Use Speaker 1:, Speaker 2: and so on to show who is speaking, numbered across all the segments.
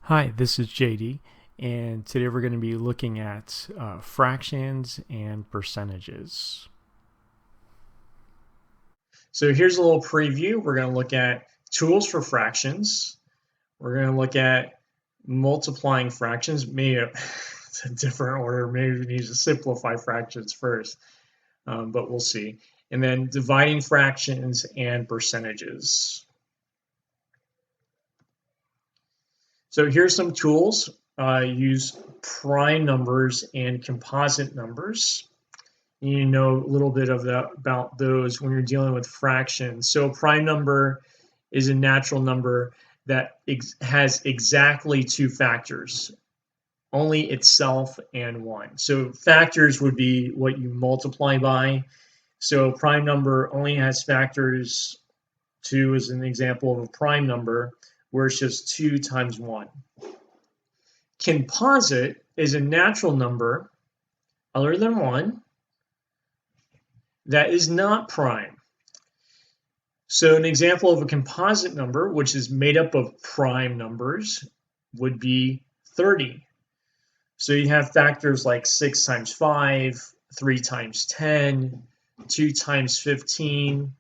Speaker 1: Hi, this is JD, and today we're going to be looking at fractions and percentages.
Speaker 2: So here's a little preview. We're going to look at tools for fractions. We're going to look at multiplying fractions. Maybe it's a different order. Maybe we need to simplify fractions first, but we'll see. And then dividing fractions and percentages. So here's some tools. Use prime numbers and composite numbers. You know a little bit about those when you're dealing with fractions. So a prime number is a natural number that has exactly two factors, only itself and one. So factors would be what you multiply by. So a prime number only has factors. 2 is an example of a prime number where it's just 2 times 1. Composite is a natural number other than 1 that is not prime. So an example of a composite number, which is made up of prime numbers, would be 30. So you have factors like 6 times 5, 3 times 10, 2 times 15,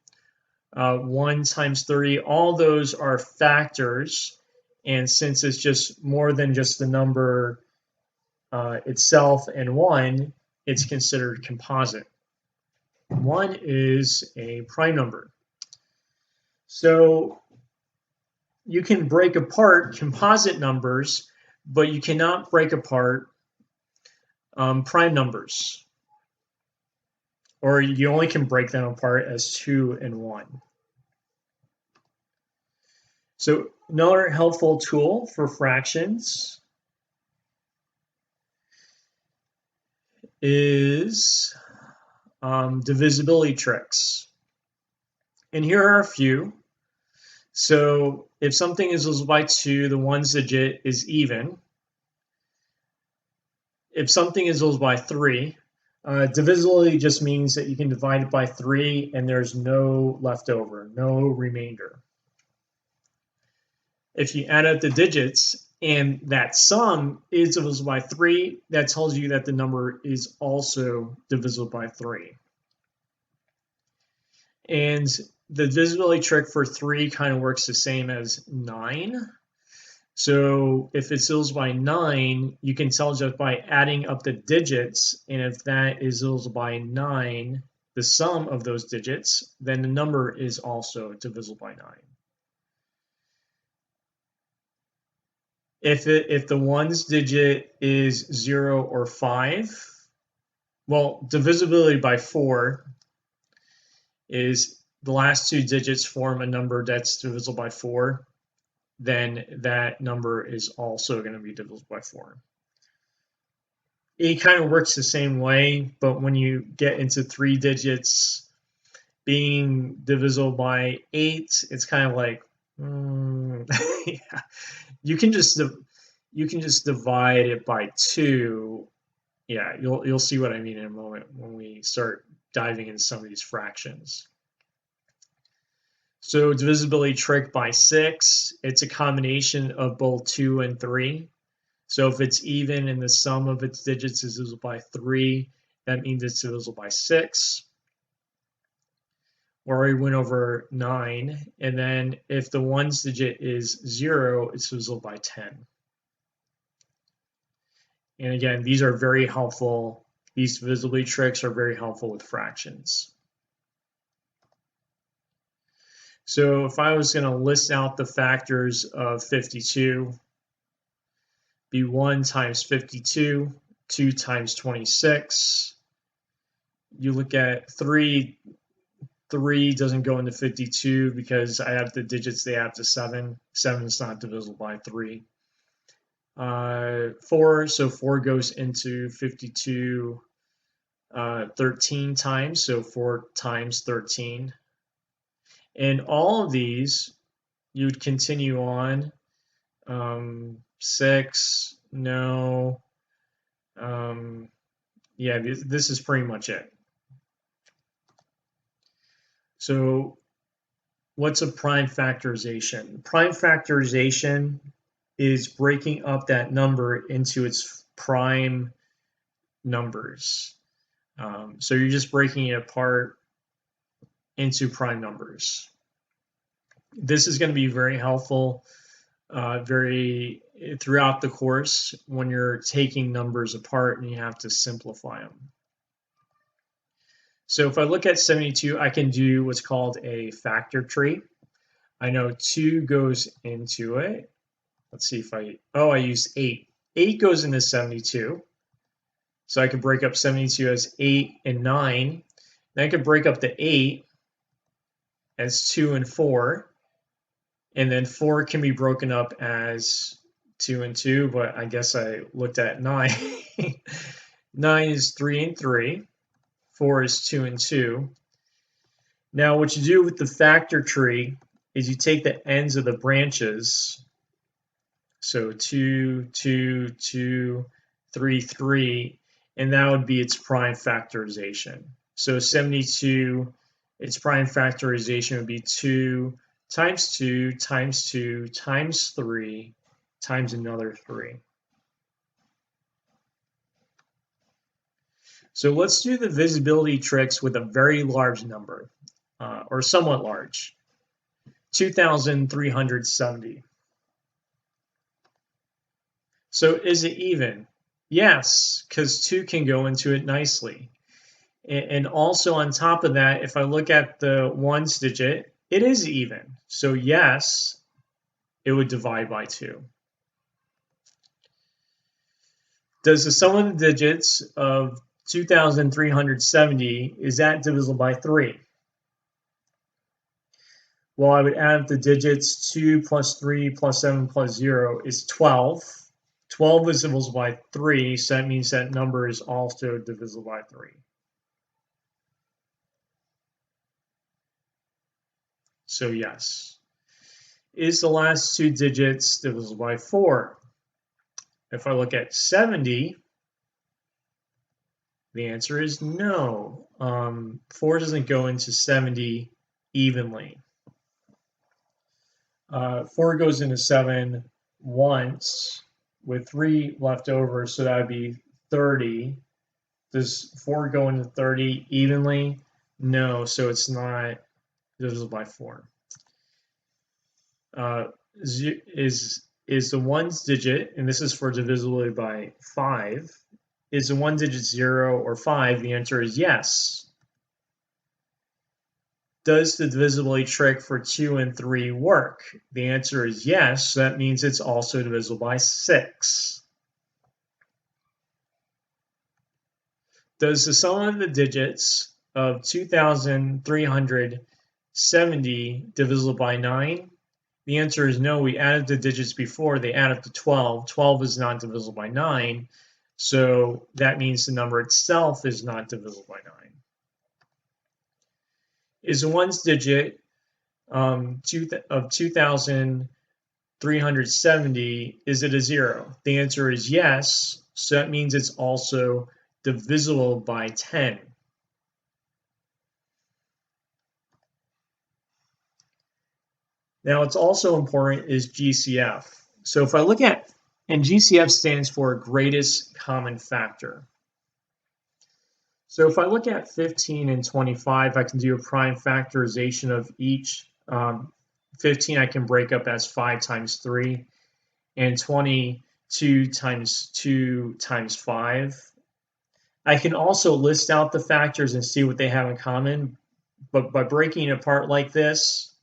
Speaker 2: 1 times 30. All those are factors. And since it's just more than just the number itself and 1, it's considered composite. 1 is a prime number. So you can break apart composite numbers, but you cannot break apart prime numbers. Or you only can break them apart as 2 and 1. So another helpful tool for fractions is divisibility tricks. And here are a few. So if something is divisible by 2, the ones digit is even. If something is divisible by 3, divisibility just means that you can divide it by 3 and there's no leftover, no remainder. If you add up the digits and that sum is divisible by 3, that tells you that the number is also divisible by 3. And the divisibility trick for 3 kind of works the same as 9. So if it's divisible by 9, you can tell just by adding up the digits, and if that is divisible by 9, the sum of those digits, then the number is also divisible by 9. If the ones digit is 0 or 5, well, divisibility by 4 is the last 2 digits form a number that's divisible by 4, then that number is also going to be divisible by 4. It kind of works the same way, but when you get into 3 digits being divisible by 8, it's kind of like, yeah. You can just divide it by 2. Yeah, you'll see what I mean in a moment when we start diving into some of these fractions. So divisibility trick by 6, it's a combination of both 2 and 3. So if it's even and the sum of its digits is divisible by 3, that means it's divisible by 6. We already went over 9. And then if the ones digit is 0, it's divisible by 10. And again, these are very helpful. These divisibility tricks are very helpful with fractions. So if I was going to list out the factors of 52, be 1 times 52, 2 times 26. You look at 3. 3 doesn't go into 52 because I have the digits, they add to 7. 7 is not divisible by 3. 4, so 4 goes into 52 13 times, so 4 times 13. And all of these, you would continue on. 6, no. Yeah, this is pretty much it. So what's a prime factorization? Prime factorization is breaking up that number into its prime numbers. So you're just breaking it apart into prime numbers. This is going to be very helpful throughout the course when you're taking numbers apart and you have to simplify them. So if I look at 72, I can do what's called a factor tree. I know 2 goes into it. Let's see if I use 8. 8 goes into 72. So I could break up 72 as 8 and 9. Then I could break up the 8 as 2 and 4. And then 4 can be broken up as 2 and 2, but I guess I looked at 9. 9 is 3 and 3. 4 is 2 and 2. Now what you do with the factor tree is you take the ends of the branches. So 2, 2, 2, 3, 3, and that would be its prime factorization. So 72, its prime factorization would be 2 times 2 times 2 times 3 times another 3. So let's do the divisibility tricks with a very large number, or somewhat large, 2,370. So is it even? Yes, because 2 can go into it nicely. And also on top of that, if I look at the ones digit, it is even. So yes, it would divide by 2. Does the sum of the digits of 2,370, is that divisible by 3? Well, I would add the digits 2 plus 3 plus 7 plus 0 is 12. 12 is divisible by 3, so that means that number is also divisible by 3. So yes. Is the last 2 digits divisible by 4? If I look at 70, the answer is no. 4 doesn't go into 70 evenly. 4 goes into 7 once with 3 left over, so that would be 30. Does 4 go into 30 evenly? No, so it's not divisible by 4. Is the ones digit, and this is for divisibility by 5, is the one digit 0 or 5? The answer is yes. Does the divisibility trick for 2 and 3 work? The answer is yes. So that means it's also divisible by 6. Does the sum of the digits of 2,370 divisible by 9? The answer is no. We added the digits before. They add up to 12. 12 is not divisible by 9. So that means the number itself is not divisible by 9. Is the ones digit of 2,370, is it a 0? The answer is yes. So that means it's also divisible by 10. Now, what's also important is GCF. So if I look at, and GCF stands for greatest common factor. So if I look at 15 and 25, I can do a prime factorization of each. 15 I can break up as 5 times 3, and 22 times 2 times 5. I can also list out the factors and see what they have in common, but by breaking it apart like this,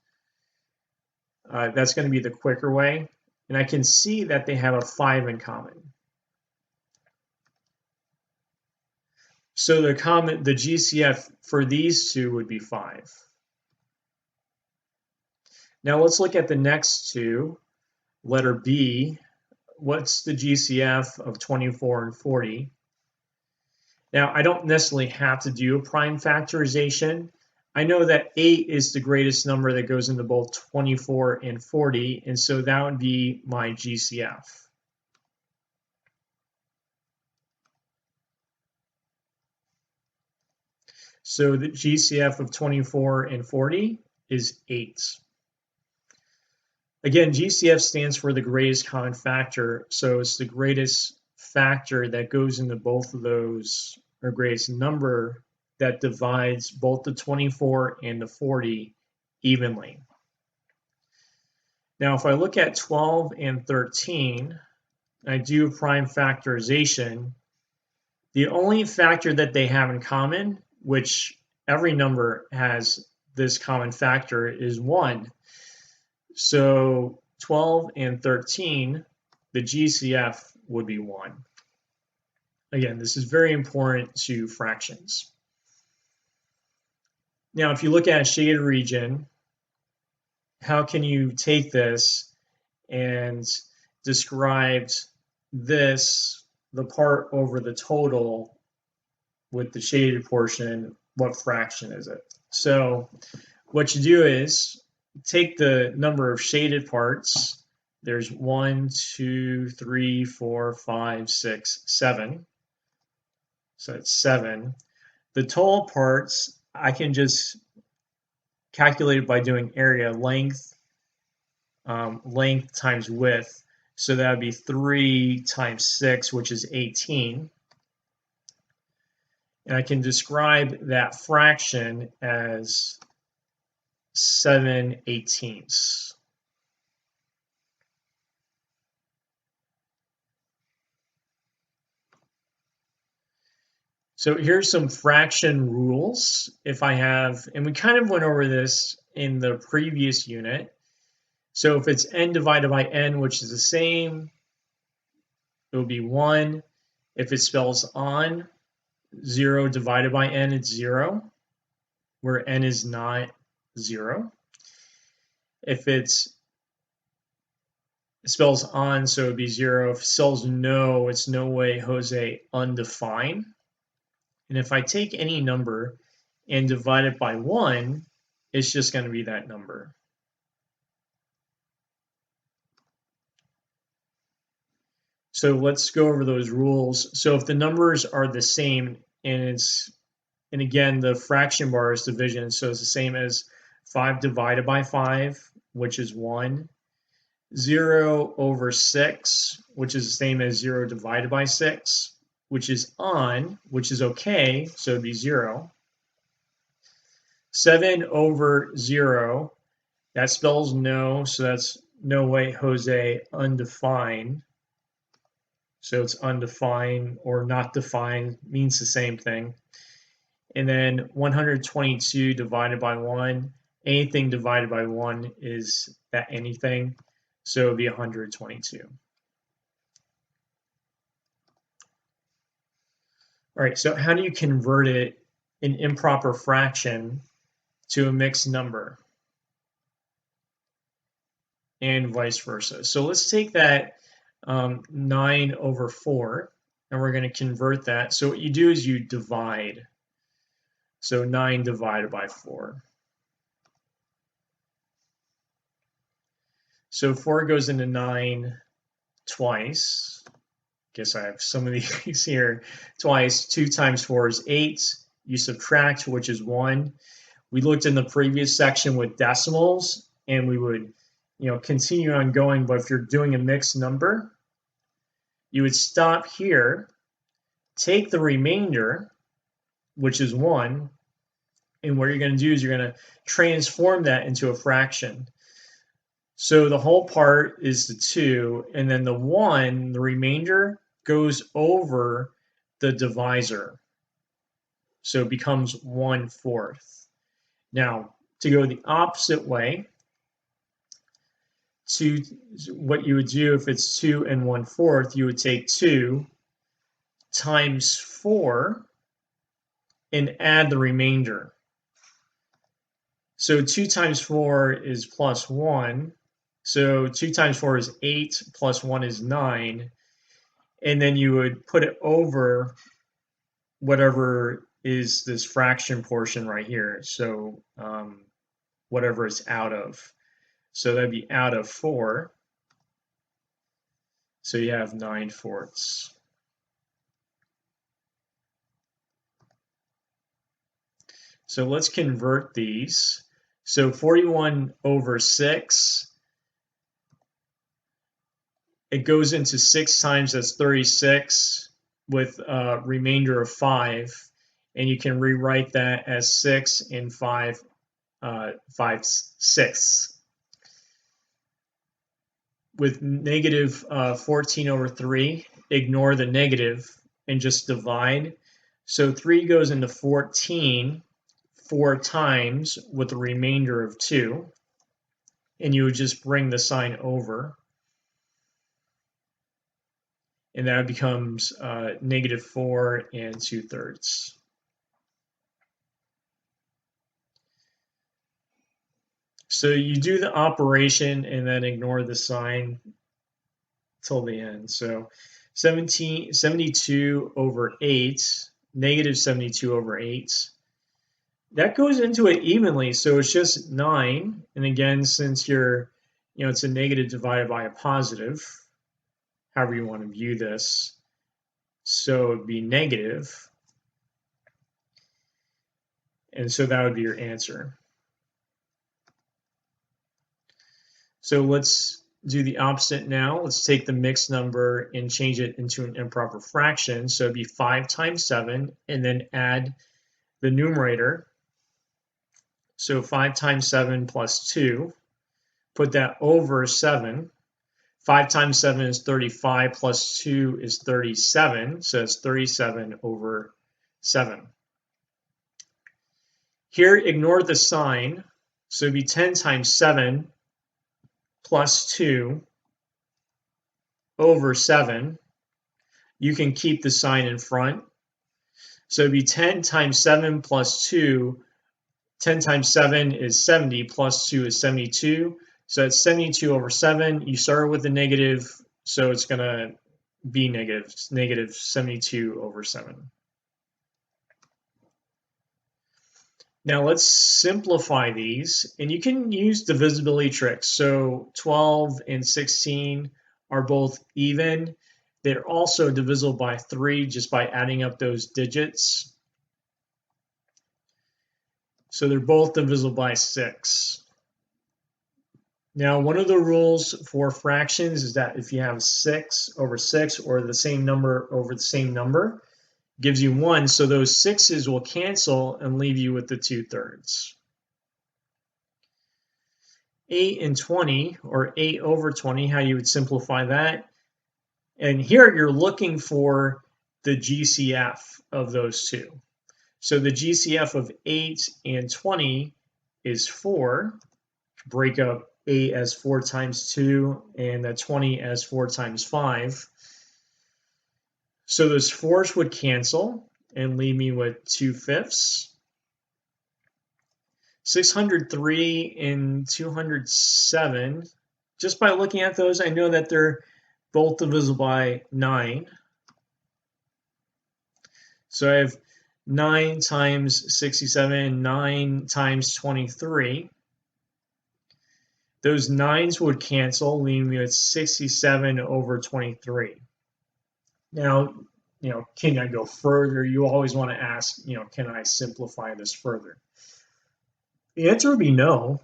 Speaker 2: that's going to be the quicker way. And I can see that they have a 5 in common. So the GCF for these two would be 5. Now let's look at the next two. Letter B, what's the GCF of 24 and 40? Now I don't necessarily have to do a prime factorization. I know that 8 is the greatest number that goes into both 24 and 40, and so that would be my GCF. So the GCF of 24 and 40 is 8. Again, GCF stands for the greatest common factor, so it's the greatest factor that goes into both of those, or greatest number that divides both the 24 and the 40 evenly. Now, if I look at 12 and 13, I do prime factorization. The only factor that they have in common, which every number has this common factor, is 1. So 12 and 13, the GCF would be 1. Again, this is very important to fractions. Now, if you look at a shaded region, how can you take this and describe this, the part over the total with the shaded portion, what fraction is it? So what you do is take the number of shaded parts. There's 1, 2, 3, 4, 5, 6, 7. So it's 7. The total parts, I can just calculate it by doing area, length times width. So that would be 3 times 6, which is 18. And I can describe that fraction as 7/18. So here's some fraction rules. If I have, and we kind of went over this in the previous unit. So if it's n divided by n, which is the same, it will be 1. If it spells on, 0 divided by n, it's 0, where n is not 0. If it spells on, so it would be 0. If it spells no, it's no way, Jose, undefined. And if I take any number and divide it by 1, it's just going to be that number. So let's go over those rules. So if the numbers are the same, and again, the fraction bar is division, so it's the same as 5 divided by 5, which is 1. 0 over 6, which is the same as 0 divided by 6, which is on, which is okay, so it'd be 0. 7 over 0, that spells no, so that's no way, Jose, undefined. So it's undefined or not defined, means the same thing. And then 122 divided by 1, anything divided by 1 is that anything, so it would be 122. All right, so how do you convert it, an improper fraction, to a mixed number? And vice versa. So let's take that 9 over 4, and we're going to convert that. So what you do is you divide. So 9 divided by 4. So 4 goes into 9 twice. Guess I have some of these here twice. 2 times 4 is 8. You subtract, which is 1. We looked in the previous section with decimals, and we would continue on going, but if you're doing a mixed number, you would stop here, take the remainder, which is 1, and what you're going to do is you're going to transform that into a fraction. So the whole part is the 2, and then the 1, the remainder, goes over the divisor. So it becomes 1/4. Now, to go the opposite way, what you would do if it's 2 and 1/4, you would take 2 times 4 and add the remainder. So 2 times 4 is plus 1. So 2 times 4 is 8, plus 1 is 9. And then you would put it over whatever is this fraction portion right here. So whatever it's out of. So that'd be out of 4. So you have 9/4. So let's convert these. So 41 over 6 it goes into 6 times, that's 36, with a remainder of 5. And you can rewrite that as 6 and 5 5/6. With negative 14 over 3, ignore the negative and just divide. So 3 goes into 14 4 times with a remainder of 2. And you would just bring the sign over. And that becomes negative 4 2/3. So you do the operation and then ignore the sign till the end. So 72 over 8, negative 72 over 8. That goes into it evenly, so it's just 9. And again, since it's a negative divided by a positive, however you want to view this. So it'd be negative. And so that would be your answer. So let's do the opposite now. Let's take the mixed number and change it into an improper fraction. So it'd be 5 times 7, and then add the numerator. So 5 times 7 plus 2. Put that over 7. 5 times 7 is 35, plus 2 is 37. So it's 37 over 7. Here, ignore the sign. So it'd be 10 times 7 plus 2 over 7. You can keep the sign in front. So it'd be 10 times 7 plus 2. 10 times 7 is 70, plus 2 is 72. So it's 72 over 7. You started with the negative, so it's going to be negative. It's negative 72 over 7. Now let's simplify these, and you can use divisibility tricks. So 12 and 16 are both even. They're also divisible by 3 just by adding up those digits. So they're both divisible by 6. Now, one of the rules for fractions is that if you have 6 over 6 or the same number over the same number, gives you 1. So those 6's will cancel and leave you with the 2/3. 8 and 20, or 8 over 20, how you would simplify that. And here you're looking for the GCF of those two. So the GCF of 8 and 20 is 4. Break up 8 as 4 times 2 and the 20 as 4 times 5. So those 4's would cancel and leave me with 2/5. 603 and 207. Just by looking at those, I know that they're both divisible by 9. So I have 9 times 67, 9 times 23. Those 9's would cancel, leaving me with 67 over 23. Now, can I go further? You always want to ask, can I simplify this further? The answer would be no.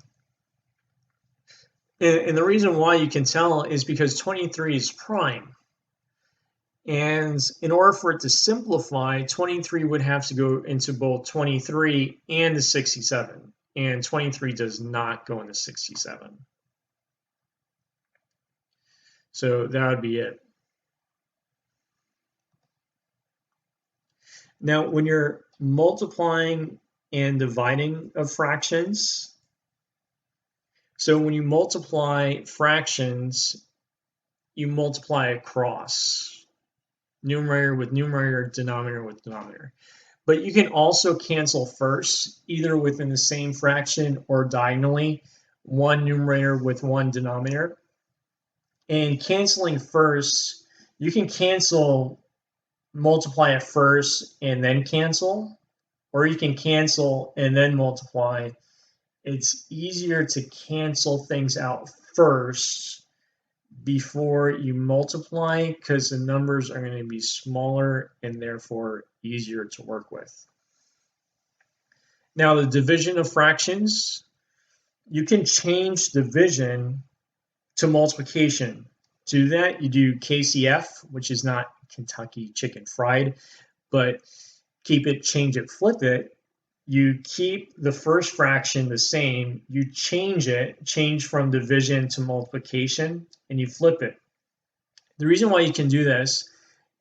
Speaker 2: And the reason why you can tell is because 23 is prime. And in order for it to simplify, 23 would have to go into both 23 and the 67. And 23 does not go into 67. So that would be it. Now, when you're multiplying and dividing of fractions, so when you multiply fractions, you multiply across, numerator with numerator, denominator with denominator. But you can also cancel first, either within the same fraction or diagonally, one numerator with one denominator. And canceling first, you can multiply it first and then cancel, or you can cancel and then multiply. It's easier to cancel things out first before you multiply because the numbers are going to be smaller and therefore easier to work with. Now, the division of fractions, you can change division to multiplication. To do that, you do KCF, which is not Kentucky Chicken Fried, but keep it, change it, flip it. You keep the first fraction the same, you change it, change from division to multiplication, and you flip it. The reason why you can do this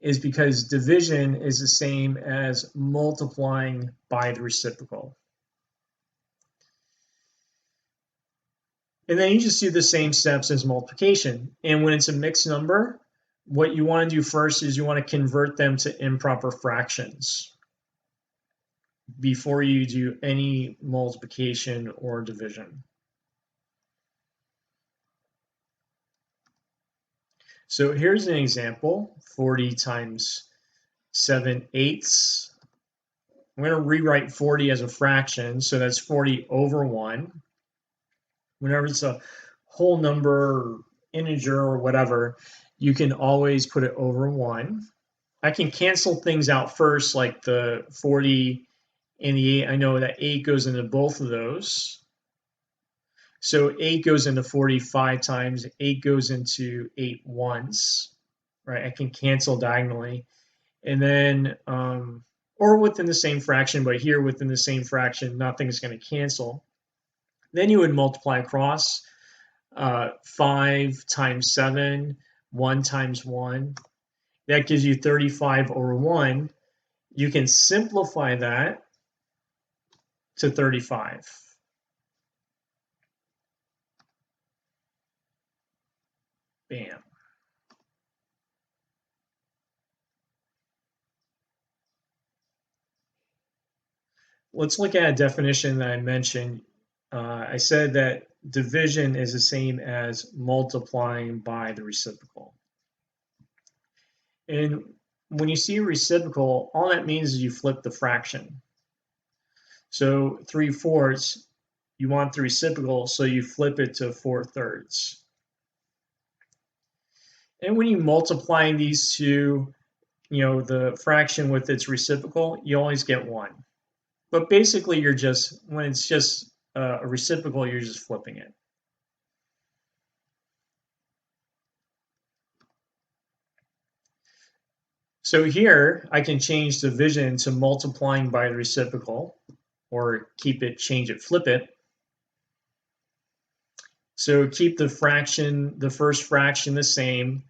Speaker 2: is because division is the same as multiplying by the reciprocal. And then you just do the same steps as multiplication. And when it's a mixed number, what you want to do first is you want to convert them to improper fractions before you do any multiplication or division. So here's an example, 40 times 7/8. I'm going to rewrite 40 as a fraction, so that's 40 over 1. Whenever it's a whole number, integer, or whatever, you can always put it over 1. I can cancel things out first, like the 40 and the 8. I know that 8 goes into both of those. So 8 goes into 45 times, 8 goes into 8 once, right? I can cancel diagonally. And then, or within the same fraction, but here within the same fraction, nothing's going to cancel. Then you would multiply across 5 times 7, 1 times 1. That gives you 35 over 1. You can simplify that to 35. Bam. Let's look at a definition that I mentioned. I said that division is the same as multiplying by the reciprocal. And when you see a reciprocal, all that means is you flip the fraction. So 3/4, you want the reciprocal, so you flip it to 4/3. And when you multiply these two, the fraction with its reciprocal, you always get 1. But basically, when it's just a reciprocal, you're just flipping it. So here, I can change division to multiplying by the reciprocal, or keep it, change it, flip it. So keep the first fraction the same,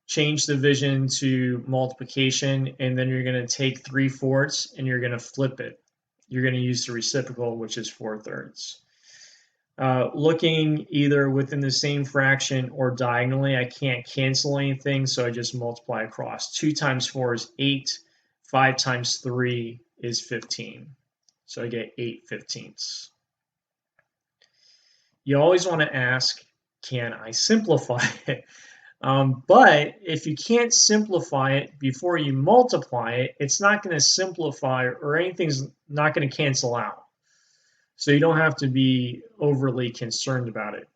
Speaker 2: change division to multiplication, and then you're going to take 3/4 and you're going to flip it. You're going to use the reciprocal, which is 4/3. Looking either within the same fraction or diagonally, I can't cancel anything, so I just multiply across. 2 times 4 is 8. 5 times 3 is 15. So I get 8/15. You always want to ask, can I simplify it? But if you can't simplify it before you multiply it, it's not going to simplify, or anything's not going to cancel out. So you don't have to be overly concerned about it.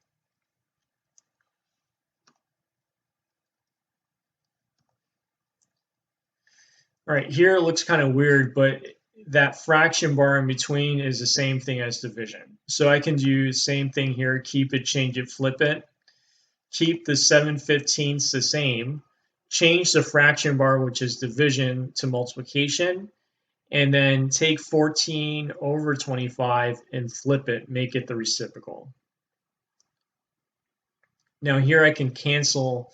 Speaker 2: All right, here it looks kind of weird, but that fraction bar in between is the same thing as division. So I can do the same thing here, keep it, change it, flip it. Keep the 7/15 the same, change the fraction bar, which is division, to multiplication, and then take 14 over 25 and flip it, make it the reciprocal. Now here I can cancel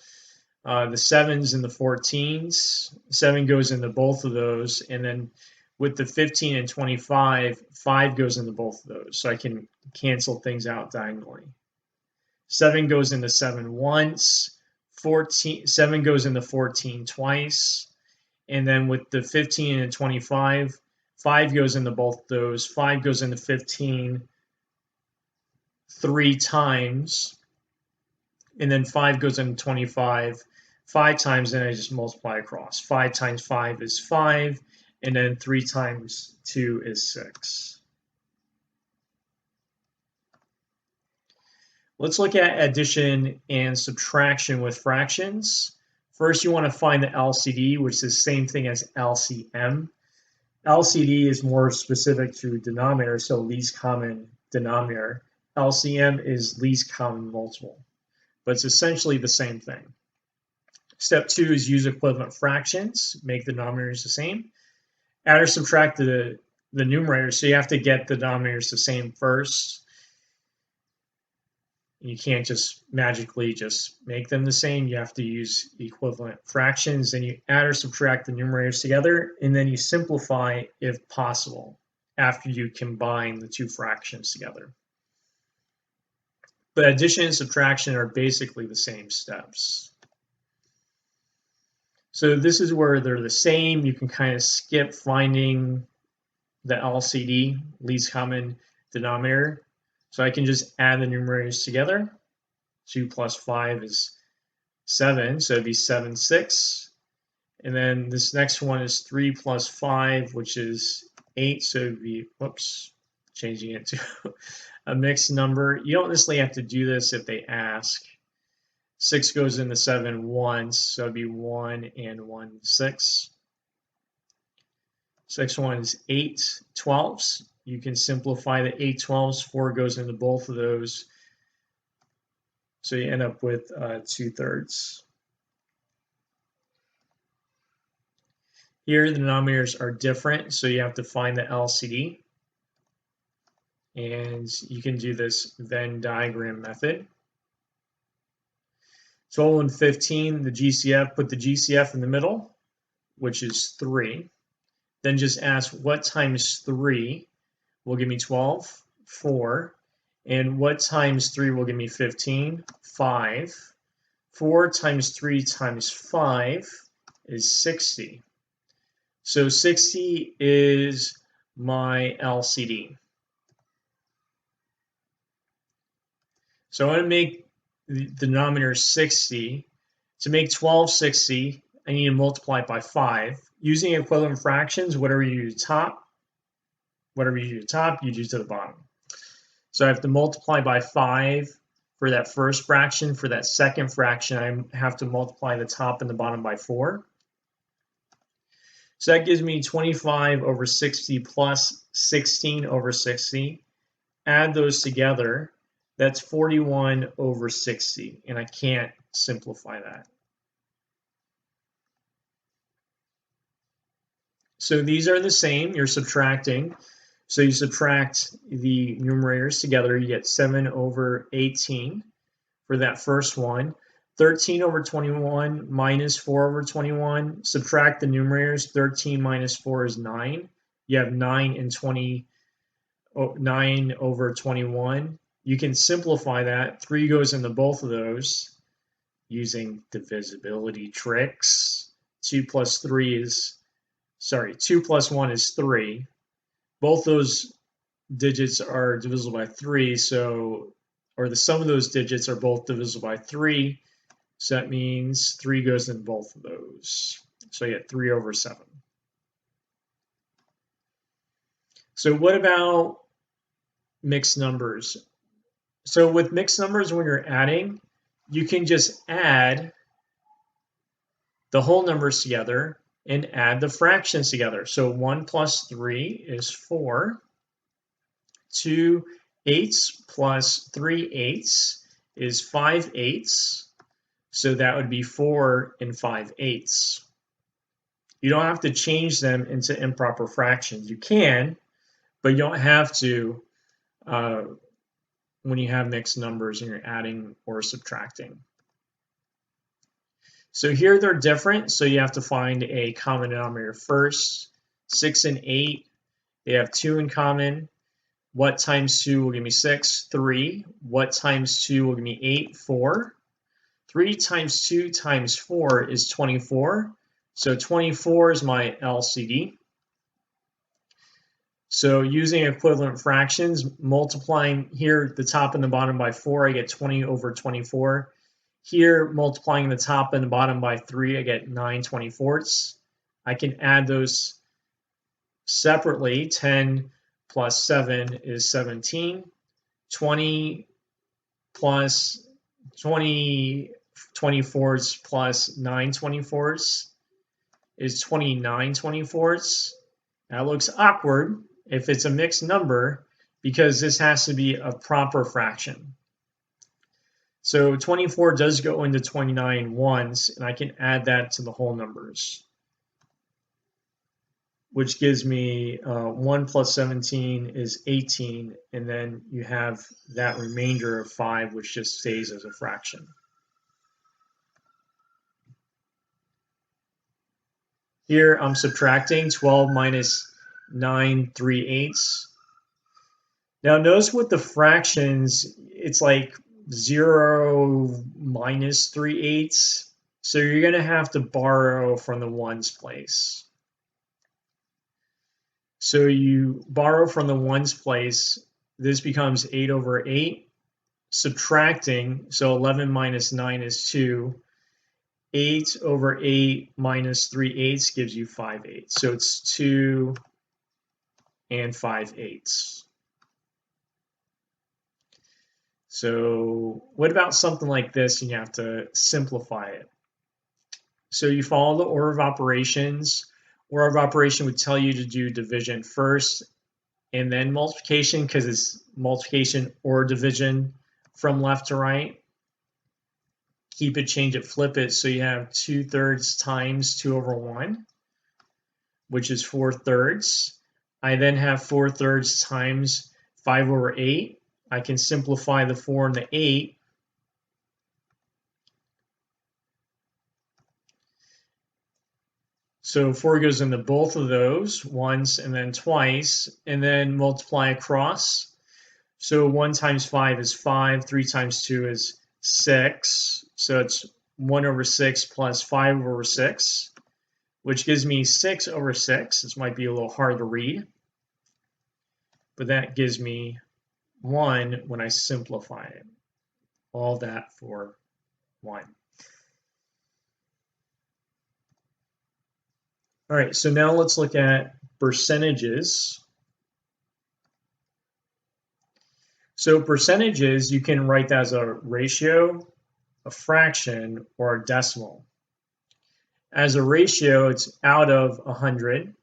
Speaker 2: the 7s and the 14s. 7 goes into both of those, and then with the 15 and 25, 5 goes into both of those. So I can cancel things out diagonally. 7 goes into 7 once, 7 goes into 14 twice, and then with the 15 and 25, 5 goes into both those. 5 goes into 15 3 times, and then 5 goes into 25 5 times, and I just multiply across. 5 times 5 is 5, and then 3 times 2 is 6. Let's look at addition and subtraction with fractions. First, you want to find the LCD, which is the same thing as LCM. LCD is more specific to denominator, so least common denominator. LCM is least common multiple, but it's essentially the same thing. Step 2 is use equivalent fractions, make the denominators the same. Add or subtract the numerators, so you have to get the denominators the same first. You can't just magically just make them the same. You have to use equivalent fractions, and you add or subtract the numerators together, and then you simplify if possible after you combine the two fractions together. But addition and subtraction are basically the same steps. So this is where they're the same. You can kind of skip finding the LCD, least common denominator. So I can just add the numerators together. 2 plus 5 is 7, so it'd be 7, 6. And then this next one is 3 plus 5, which is 8, so it'd be, whoops, changing it to a mixed number. You don't necessarily have to do this if they ask. 6 goes into 7 once, so it'd be 1 and 1, 6. 6 1 is 8 twelfths. You can simplify the 8 twelfths. 4 goes into both of those. So you end up with 2/3. Here the denominators are different, so you have to find the LCD. And you can do this Venn diagram method. 12 and 15, the GCF, put the GCF in the middle, which is 3. Then just ask what times 3 will give me 12, 4. And what times 3 will give me 15, 5. 4 times 3 times 5 is 60. So 60 is my LCD. So I want to make the denominator 60. To make 12 60, I need to multiply it by 5. Using equivalent fractions, whatever you do to the top, you do to the bottom. So I have to multiply by 5 for that first fraction. For that second fraction, I have to multiply the top and the bottom by 4. So that gives me 25 over 60 plus 16 over 60. Add those together. That's 41 over 60, and I can't simplify that. So these are the same. You're subtracting. So you subtract the numerators together, you get 7 over 18 for that first one. 13 over 21 minus 4 over 21. Subtract the numerators. 13 minus 4 is 9. You have 9 and 9 over 21. You can simplify that. 3 goes into both of those using divisibility tricks. 2 plus 1 is 3. Both those digits are divisible by 3, or the sum of those digits are both divisible by 3, so that means 3 goes in both of those. So I get 3 over 7. So what about mixed numbers? So with mixed numbers, when you're adding, you can just add the whole numbers together and add the fractions together. So 1 plus 3 is 4. 2 eighths plus 3 eighths is 5 eighths. So that would be 4 and 5 eighths. You don't have to change them into improper fractions. You can, but you don't have to when you have mixed numbers and you're adding or subtracting. So here they're different, so you have to find a common denominator first. 6 and 8, they have 2 in common. What times 2 will give me 6? 3. What times 2 will give me 8? 4. 3 times 2 times 4 is 24. So 24 is my LCD. So using equivalent fractions, multiplying here the top and the bottom by 4, I get 20 over 24. Here, multiplying the top and the bottom by 3, I get 9 24ths. I can add those separately. 10 plus 7 is 17. 20 plus 20 24ths plus 9 24ths is 29 24ths. That looks awkward if it's a mixed number because this has to be a proper fraction. So 24 does go into 29 once, and I can add that to the whole numbers, which gives me 1 plus 17 is 18, and then you have that remainder of 5, which just stays as a fraction. Here I'm subtracting 12 minus 9 3/8. Now notice with the fractions, it's like 0 minus 3/8. So you're going to have to borrow from the ones place. So you borrow from the ones place. This becomes 8 over 8. Subtracting, so 11 minus 9 is 2. 8 over 8 minus 3/8 gives you 5/8. So it's 2 and 5/8. So what about something like this, and you have to simplify it? So you follow the order of operations. Order of operation would tell you to do division first and then multiplication, because it's multiplication or division from left to right. Keep it, change it, flip it, so you have 2/3 times 2 over 1, which is 4/3. I then have 4/3 times 5 over 8. I can simplify the 4 and the 8. So 4 goes into both of those once and then twice, and then multiply across. So 1 times 5 is 5, 3 times 2 is 6. So it's 1 over 6 plus 5 over 6, which gives me 6 over 6. This might be a little hard to read, but that gives me 1 when I simplify it. All that for 1. All right, so now let's look at percentages. So percentages, you can write that as a ratio, a fraction, or a decimal. As a ratio, it's out of 100.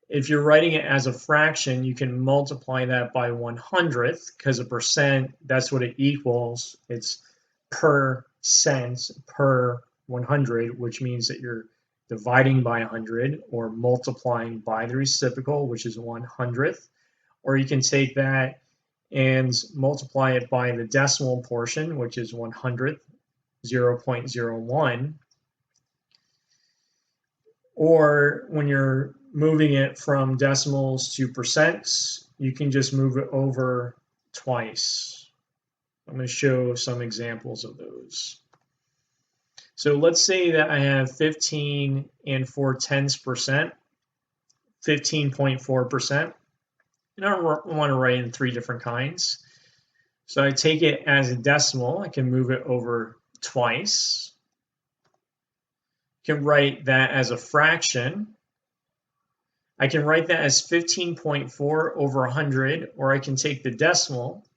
Speaker 2: If you're writing it as a fraction, you can multiply that by 100th, because a percent, that's what it equals. It's per cent per 100, which means that you're dividing by 100 or multiplying by the reciprocal, which is 100th. Or you can take that and multiply it by the decimal portion, which is 100th, 0.01. Or when you're moving it from decimals to percents, you can just move it over twice. I'm going to show some examples of those. So let's say that I have 15 and 4/10%, 15.4%. And I want to write in 3 different kinds. So I take it as a decimal. I can move it over twice. Can write that as a fraction. I can write that as 15.4 over 100, or I can take the decimal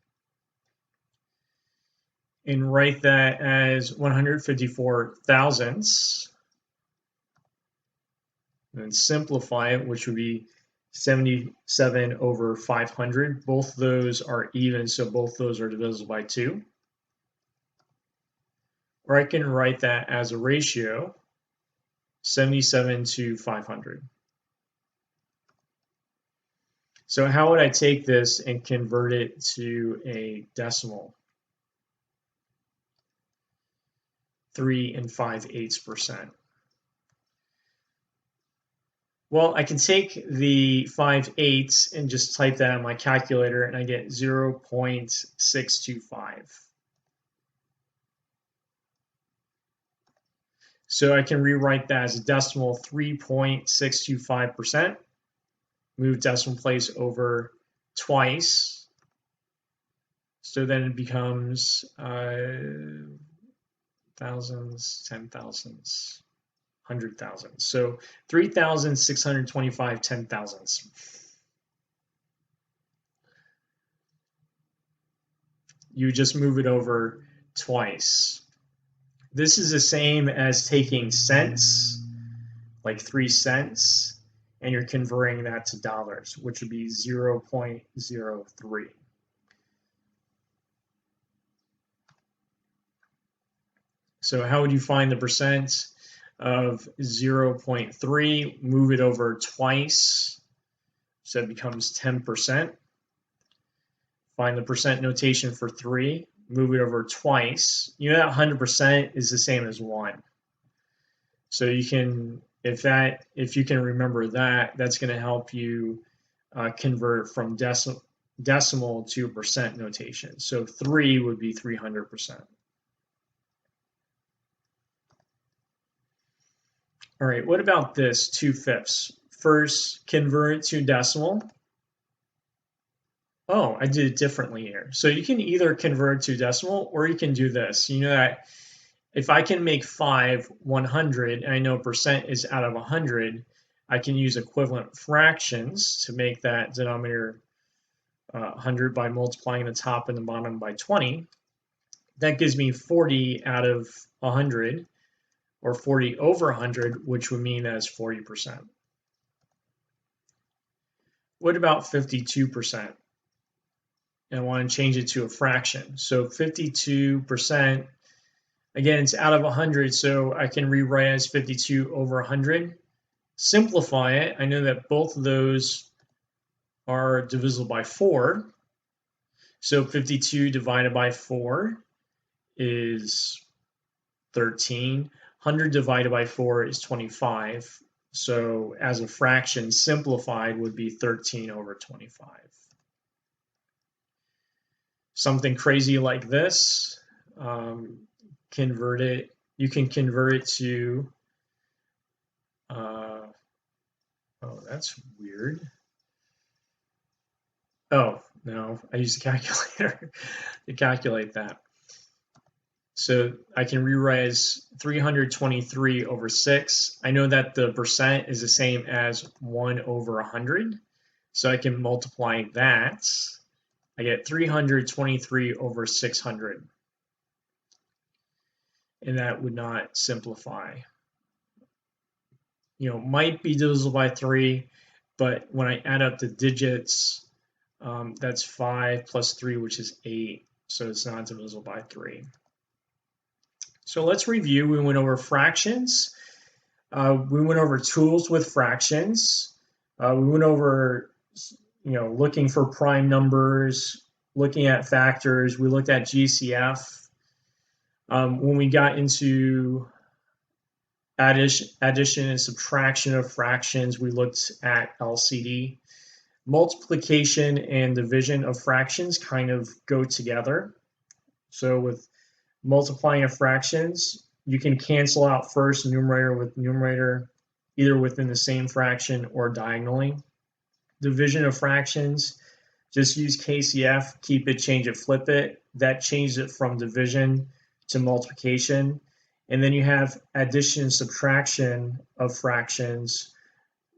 Speaker 2: and write that as 154 thousandths, and then simplify it, which would be 77 over 500. Both those are even, so both those are divisible by 2. Or I can write that as a ratio, 77 to 500. So how would I take this and convert it to a decimal? 3 5/8%. Well, I can take the 5/8 and just type that on my calculator, and I get 0.625. So I can rewrite that as a decimal, 3.625%. Move decimal place over twice. So then it becomes thousands, 10,000s, 100,000. So 3,625 10,000ths. You just move it over twice. This is the same as taking cents, like 3 cents, and you're converting that to dollars, which would be 0.03. So how would you find the percent of 0.3? Move it over twice, so it becomes 10%. Find the percent notation for 3, move it over twice. You know that 100% is the same as 1. So you can, if you can remember that, that's going to help you convert from decimal to percent notation. So 3 would be 300%. All right, what about this 2/5? First, convert it to decimal. Oh, I did it differently here. So you can either convert to decimal or you can do this. You know that if I can make 5 100 and I know percent is out of 100, I can use equivalent fractions to make that denominator 100 by multiplying the top and the bottom by 20. That gives me 40 out of 100, or 40 over 100, which would mean that it's 40%. What about 52%? And I want to change it to a fraction. So 52%, again, it's out of 100, so I can rewrite as 52 over 100. Simplify it. I know that both of those are divisible by 4. So 52 divided by 4 is 13. 100 divided by 4 is 25. So as a fraction, simplified would be 13 over 25. Something crazy like this, convert it. You can convert it to, oh, that's weird. Oh, no, I used a calculator to calculate that. So I can rewrite as 323 over 6. I know that the percent is the same as 1 over 100. So I can multiply that. I get 323 over 600. And that would not simplify. You know, might be divisible by 3, but when I add up the digits, that's 5 plus 3, which is 8. So it's not divisible by 3. So let's review. We went over fractions. We went over tools with fractions. We went over, looking for prime numbers, looking at factors. We looked at GCF. When we got into addition and subtraction of fractions, we looked at LCD. Multiplication and division of fractions kind of go together. So with multiplying of fractions, you can cancel out first numerator with numerator, either within the same fraction or diagonally. Division of fractions, just use KCF, keep it, change it, flip it. That changes it from division to multiplication. And then you have addition and subtraction of fractions,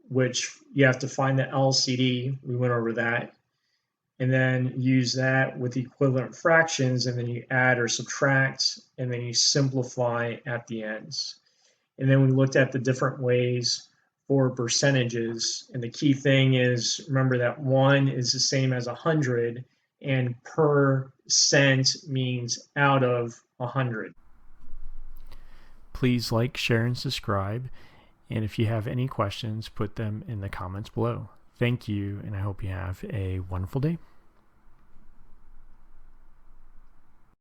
Speaker 2: which you have to find the LCD. We went over that. And then use that with equivalent fractions, and then you add or subtract, and then you simplify at the ends. And then we looked at the different ways for percentages, and the key thing is, remember that 1 is the same as 100, and percent means out of 100.
Speaker 1: Please like, share, and subscribe. And if you have any questions, put them in the comments below. Thank you, and I hope you have a wonderful day.